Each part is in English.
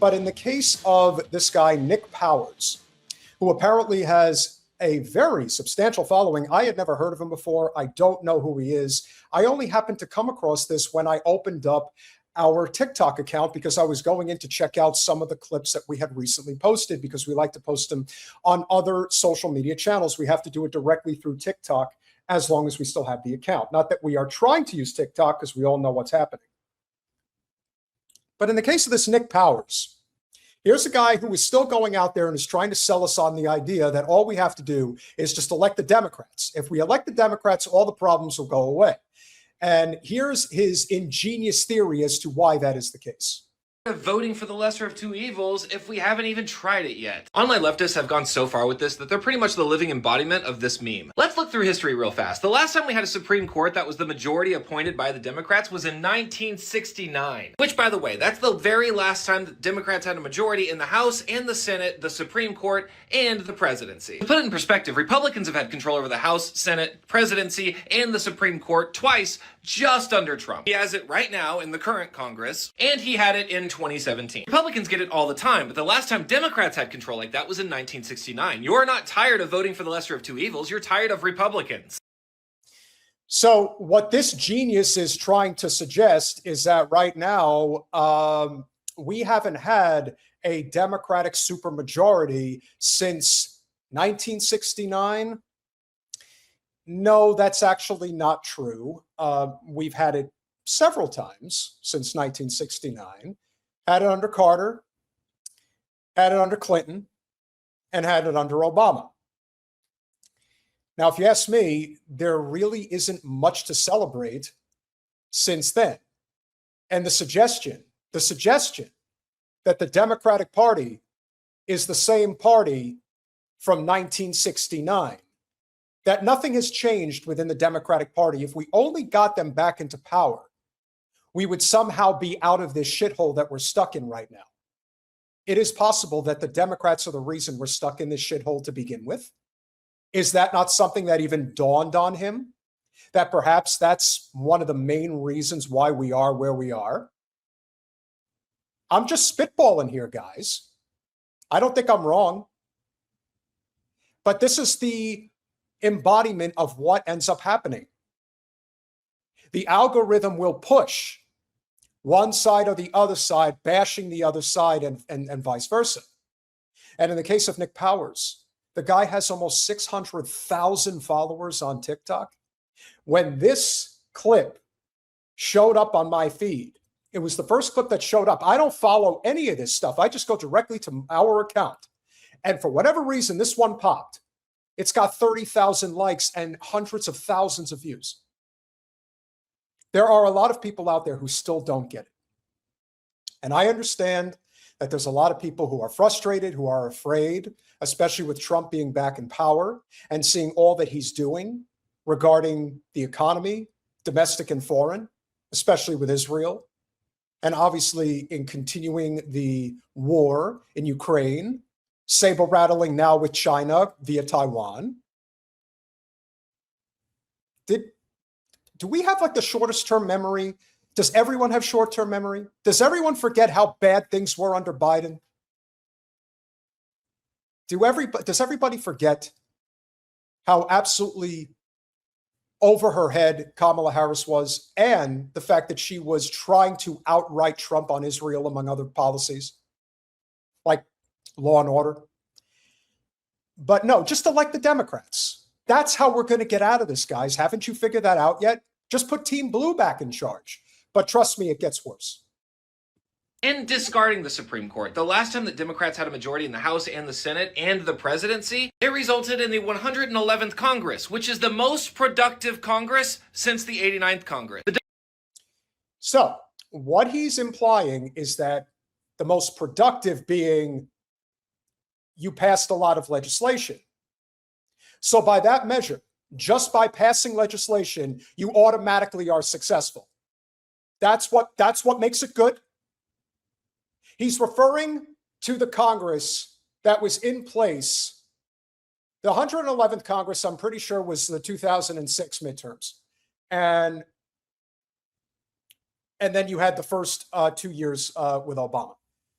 But in the case of this guy, Nick Powers, who apparently has a very substantial following, I had never heard of him before. I don't know who he is. I only happened to come across this when I opened up our TikTok account because I was going in to check out some of the clips that we had recently posted, because we like to post them on other social media channels. We have to do it directly through TikTok as long as we still have the account. Not that we are trying to use TikTok, because we all know what's happening. But in the case of this Nick Powers, here's a guy who is still going out there and is trying to sell us on the idea that all we have to do is just elect the Democrats. If we elect the Democrats, all the problems will go away. And here's his ingenious theory as to why that is the case. Voting for the lesser of two evils if we haven't even tried it yet. Online leftists have gone so far with this that they're pretty much the living embodiment of this meme. Let's look through history real fast. The last time we had a Supreme Court that was the majority appointed by the Democrats was in 1969. Which, by the way, that's the very last time that Democrats had a majority in the House and the Senate, the Supreme Court, and the presidency. To put it in perspective, Republicans have had control over the House, Senate, presidency, and the Supreme Court twice, just under Trump. He has it right now in the current Congress, and he had it in 2017. Republicans get it all the time, but the last time Democrats had control like that was in 1969. You're not tired of voting for the lesser of two evils, you're tired of Republicans. So what this genius is trying to suggest is that right now, we haven't had a Democratic supermajority since 1969. No, that's actually not true. We've had it several times since 1969. Had it under Carter, had it under Clinton, and had it under Obama. Now, if you ask me, there really isn't much to celebrate since then. And the suggestion that the Democratic Party is the same party from 1969, that nothing has changed within the Democratic Party. If we only got them back into power, we would somehow be out of this shithole that we're stuck in right now. It is possible that the Democrats are the reason we're stuck in this shithole to begin with. Is that not something that even dawned on him? That perhaps that's one of the main reasons why we are where we are? I'm just spitballing here, guys. I don't think I'm wrong. But this is the embodiment of what ends up happening. The algorithm will push one side or the other side, bashing the other side, and vice versa. And in the case of Nick Powers, the guy has almost 600,000 followers on TikTok. When this clip showed up on my feed, it was the first clip that showed up. I don't follow any of this stuff. I just go directly to our account. And for whatever reason, this one popped. It's got 30,000 likes and hundreds of thousands of views. There are a lot of people out there who still don't get it. And I understand that there's a lot of people who are frustrated, who are afraid, especially with Trump being back in power and seeing all that he's doing regarding the economy, domestic and foreign, especially with Israel, and obviously in continuing the war in Ukraine, saber rattling now with China via Taiwan. Do we have like the shortest term memory? Does everyone have short-term memory? Does everyone forget how bad things were under Biden? Does everybody forget how absolutely over her head Kamala Harris was, and the fact that she was trying to outright Trump on Israel, among other policies, like law and order? But no, just elect the Democrats. That's how we're going to get out of this, guys. Haven't you figured that out yet? Just put Team Blue back in charge. But trust me, it gets worse. And discarding the Supreme Court, the last time that Democrats had a majority in the House and the Senate and the presidency, it resulted in the 111th Congress, which is the most productive Congress since the 89th Congress. So what he's implying is that the most productive being you passed a lot of legislation. So by that measure, just by passing legislation, you automatically are successful. That's what makes it good. He's referring to the Congress that was in place. The 111th Congress, I'm pretty sure, was the 2006 midterms. And then you had the first 2 years with Obama.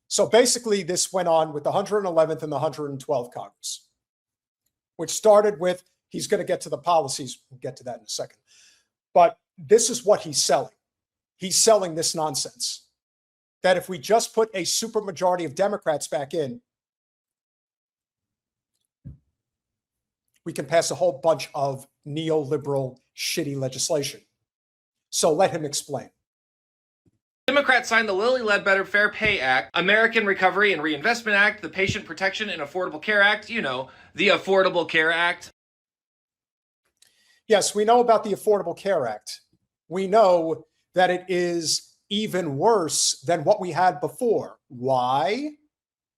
So basically, this went on with the 111th and the 112th Congress, which started with, he's going to get to the policies. We'll get to that in a second. But this is what he's selling. He's selling this nonsense, that if we just put a supermajority of Democrats back in, we can pass a whole bunch of neoliberal, shitty legislation. So let him explain. Democrats signed the Lilly Ledbetter Fair Pay Act, American Recovery and Reinvestment Act, the Patient Protection and Affordable Care Act, you know, the Affordable Care Act. Yes, we know about the Affordable Care Act. We know that it is even worse than what we had before. Why?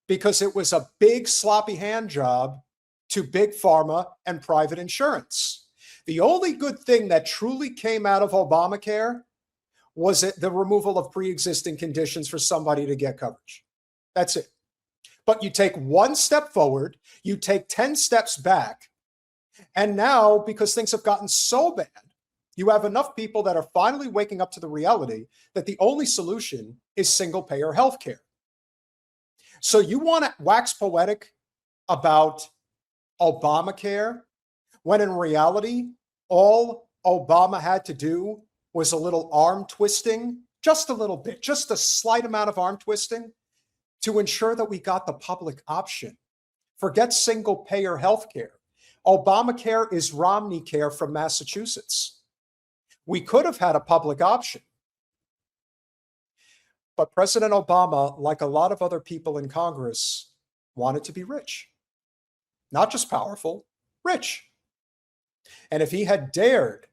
Because it was a big sloppy hand job to big pharma and private insurance. The only good thing that truly came out of Obamacare was the removal of pre-existing conditions for somebody to get coverage. That's it. But you take one step forward, you take 10 steps back, and now, because things have gotten so bad, you have enough people that are finally waking up to the reality that the only solution is single-payer healthcare. So you want to wax poetic about Obamacare, when in reality, all Obama had to do was a little arm twisting, just a little bit, just a slight amount of arm twisting to ensure that we got the public option. Forget single-payer healthcare. Obamacare is Romney Care from Massachusetts. We could have had a public option. But President Obama, like a lot of other people in Congress, wanted to be rich. Not just powerful, rich. And if he had dared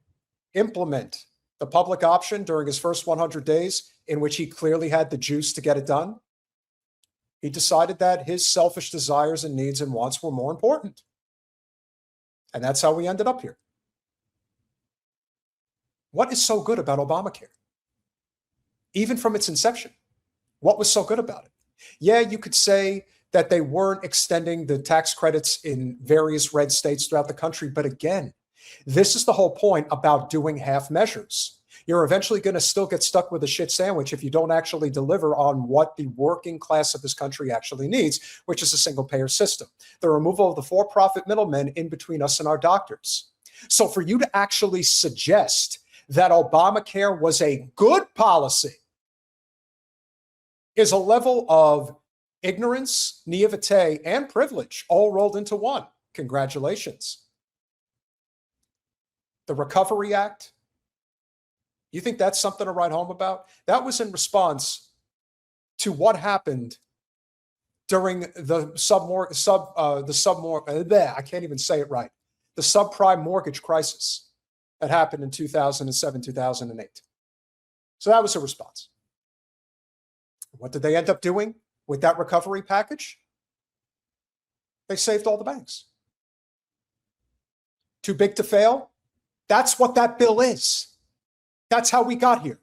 implement the public option during his first 100 days, in which he clearly had the juice to get it done, he decided that his selfish desires and needs and wants were more important. And that's how we ended up here. What is so good about Obamacare? Even from its inception, what was so good about it? Yeah, you could say that they weren't extending the tax credits in various red states throughout the country. But again, this is the whole point about doing half measures. You're eventually going to still get stuck with a shit sandwich if you don't actually deliver on what the working class of this country actually needs, which is a single payer system. The removal of the for-profit middlemen in between us and our doctors. So for you to actually suggest that Obamacare was a good policy is a level of ignorance, naivete, and privilege all rolled into one. Congratulations. The Recovery Act, you think that's something to write home about? That was in response to what happened during the subprime mortgage crisis that happened in 2007, 2008. So that was a response. What did they end up doing with that recovery package? They saved all the banks. Too big to fail? That's what that bill is. That's how we got here.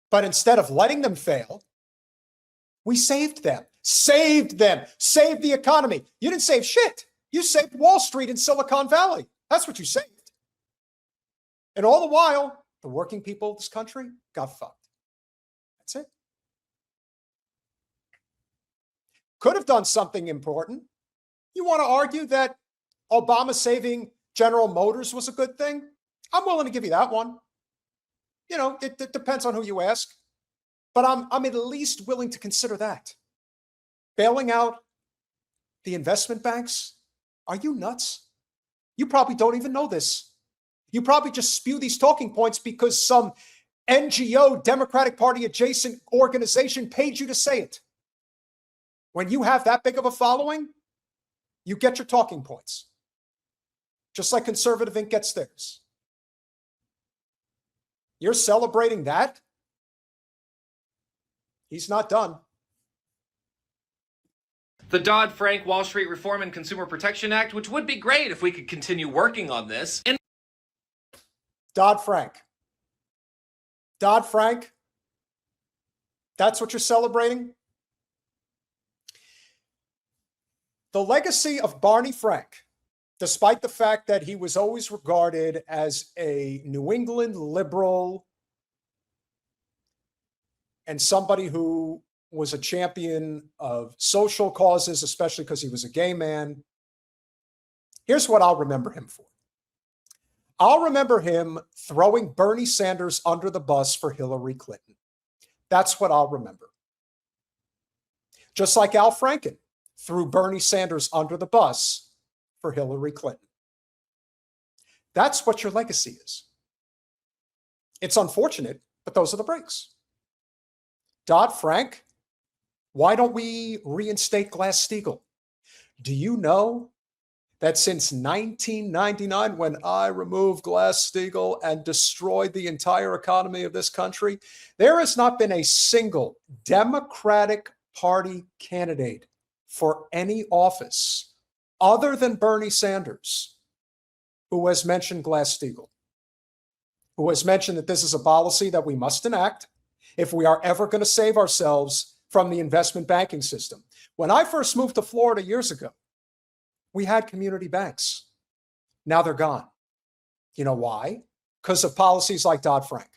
But instead of letting them fail, we saved them, saved the economy. You didn't save shit. You saved Wall Street and Silicon Valley. That's what you saved. And all the while, the working people of this country got fucked. That's it. Could have done something important. You want to argue that Obama saving General Motors was a good thing? I'm willing to give you that one. You know, it depends on who you ask. But I'm at least willing to consider that. Bailing out the investment banks? Are you nuts? You probably don't even know this. You probably just spew these talking points because some NGO, Democratic Party adjacent organization paid you to say it. When you have that big of a following, you get your talking points. Just like Conservative Inc. gets theirs. You're celebrating that? He's not done. The Dodd-Frank Wall Street Reform and Consumer Protection Act, which would be great if we could continue working on this. And Dodd-Frank, that's what you're celebrating? The legacy of Barney Frank, despite the fact that he was always regarded as a New England liberal and somebody who was a champion of social causes, especially because he was a gay man. Here's what I'll remember him for. I'll remember him throwing Bernie Sanders under the bus for Hillary Clinton. That's what I'll remember. Just like Al Franken threw Bernie Sanders under the bus for Hillary Clinton. That's what your legacy is. It's unfortunate, but those are the breaks. Dodd-Frank, why don't we reinstate Glass-Steagall? Do you know that since 1999, when I removed Glass-Steagall and destroyed the entire economy of this country, there has not been a single Democratic Party candidate for any office other than Bernie Sanders who has mentioned Glass-Steagall, who has mentioned that this is a policy that we must enact if we are ever going to save ourselves from the investment banking system. When I first moved to Florida years ago, we had community banks. Now they're gone. You know why? Because of policies like Dodd-Frank.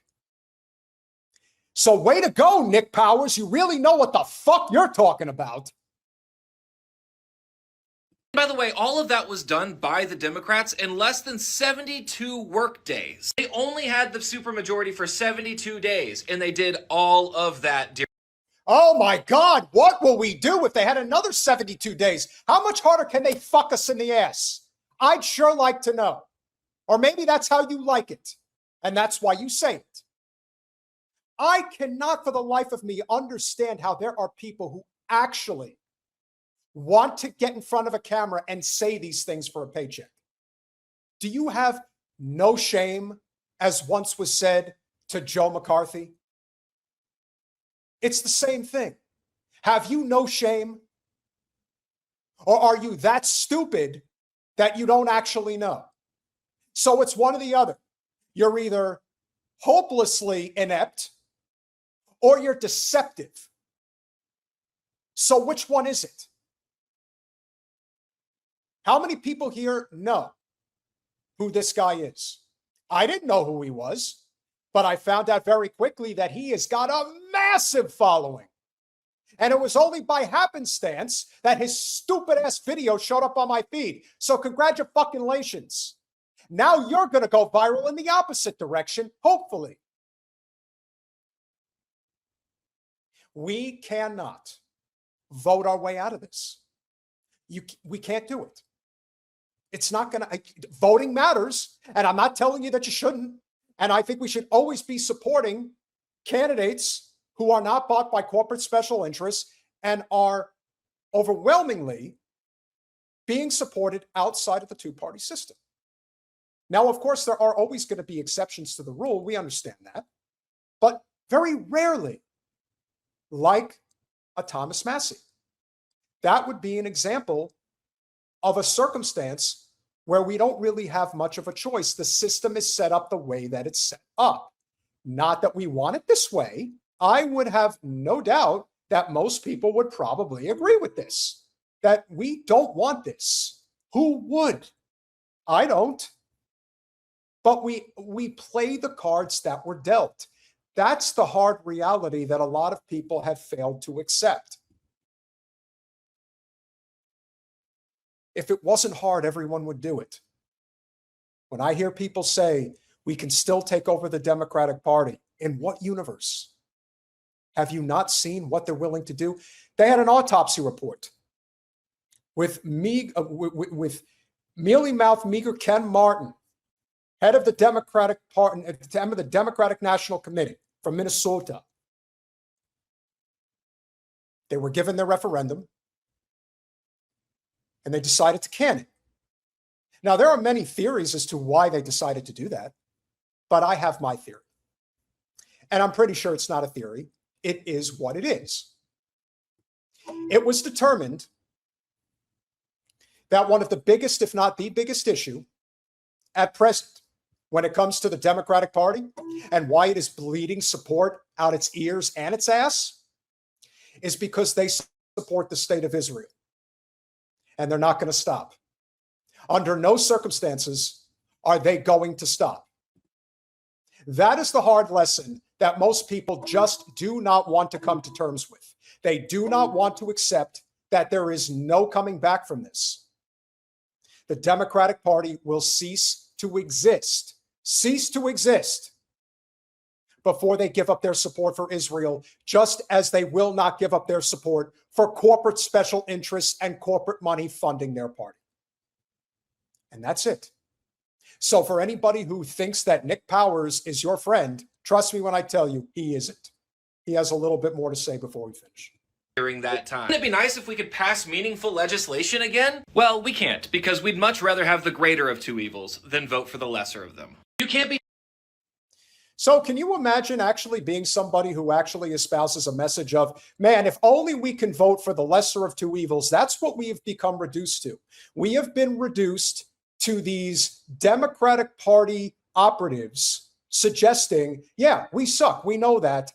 So way to go, Nick Powers. You really know what the fuck you're talking about. By the way, all of that was done by the Democrats in less than 72 work days. They only had the supermajority for 72 days, and they did all of that. Oh my God, what will we do if they had another 72 days? How much harder can they fuck us in the ass? I'd sure like to know. Or maybe that's how you like it, and that's why you say it. I cannot for the life of me understand how there are people who actually want to get in front of a camera and say these things for a paycheck. Do you have no shame, as once was said to Joe McCarthy? It's the same thing. Have you no shame? Or are you that stupid that you don't actually know? So it's one or the other. You're either hopelessly inept or you're deceptive. So which one is it? How many people here know who this guy is? I didn't know who he was, but I found out very quickly that he has got a massive following. And it was only by happenstance that his stupid ass video showed up on my feed. So congratulations. Now you're going to go viral in the opposite direction, hopefully. We cannot vote our way out of this. We can't do it. It's not going to, voting matters. And I'm not telling you that you shouldn't. And I think we should always be supporting candidates who are not bought by corporate special interests and are overwhelmingly being supported outside of the two-party system. Now, of course, there are always going to be exceptions to the rule. We understand that. But very rarely, like a Thomas Massie. That would be an example of a circumstance where we don't really have much of a choice. The system is set up the way that it's set up. Not that we want it this way. I would have no doubt that most people would probably agree with this, that we don't want this. Who would? I don't. But we play the cards that were dealt. That's the hard reality that a lot of people have failed to accept. If it wasn't hard, everyone would do it. When I hear people say we can still take over the Democratic Party, in what universe? Have you not seen what they're willing to do? They had an autopsy report with mealy-mouthed, meager Ken Martin, head of the Democratic Party, head of the Democratic National Committee from Minnesota. They were given their referendum, and they decided to can it. Now, there are many theories as to why they decided to do that, but I have my theory. And I'm pretty sure it's not a theory. It is what it is. It was determined that one of the biggest, if not the biggest issue at present when it comes to the Democratic Party and why it is bleeding support out its ears and its ass is because they support the state of Israel. And they're not going to stop. Under no circumstances are they going to stop. That is the hard lesson that most people just do not want to come to terms with. They do not want to accept that there is no coming back from this. The Democratic Party will cease to exist before they give up their support for Israel, just as they will not give up their support for corporate special interests and corporate money funding their party. And that's it. So for anybody who thinks that Nick Powers is your friend, trust me when I tell you, he isn't. He has a little bit more to say before we finish. During that time. Wouldn't it be nice if we could pass meaningful legislation again? Well, we can't, because we'd much rather have the greater of two evils than vote for the lesser of them. You can't be. So can you imagine actually being somebody who actually espouses a message of, man, if only we can vote for the lesser of two evils? That's what we have become reduced to. We have been reduced to these Democratic Party operatives suggesting, yeah, we suck. We know that.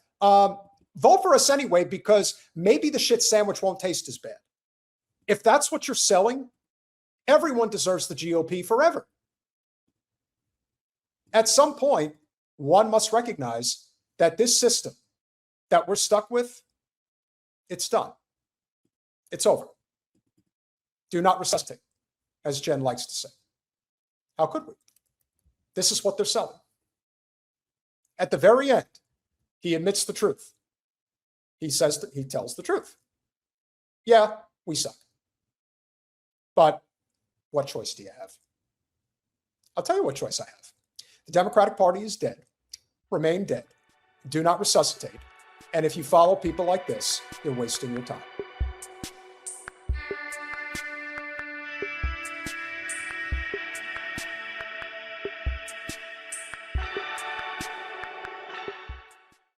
Vote for us anyway, because maybe the shit sandwich won't taste as bad. If that's what you're selling, everyone deserves the GOP forever. At some point, one must recognize that this system that we're stuck with, it's done. It's over. Do not resuscitate, as Jen likes to say. How could we? This is what they're selling. At the very end, he admits the truth. He says that he tells the truth. Yeah, we suck. But what choice do you have? I'll tell you what choice I have. The Democratic Party is dead. Remain dead. Do not resuscitate. And if you follow people like this, you're wasting your time.